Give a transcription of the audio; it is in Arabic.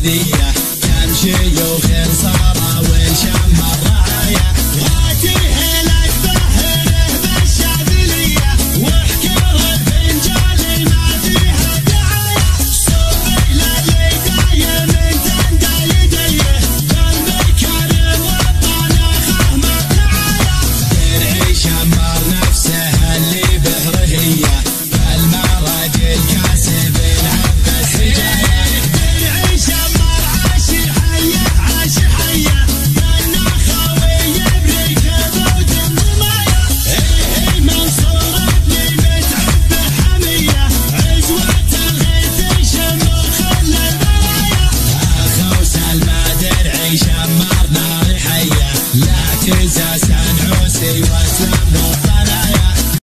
السعودية كم شيوخ صاروا ونشم الراية واتيه لك ظهره بالشاذلية واحكر الفنجان ما فيها دعاية صبي للي دايم تندى يديه بالمكارم والطناخة ما دعاية درعي شمر نفسه اللي به رهية بالمرج الكاسب العب السجاية درعي شمر عاشي حيه عاشي حيه كان خوي بركب ودمايه ايه منصور ابني متعب حميه عزوة الغيث شمر خل البرايا اخو سلمى درعي شمر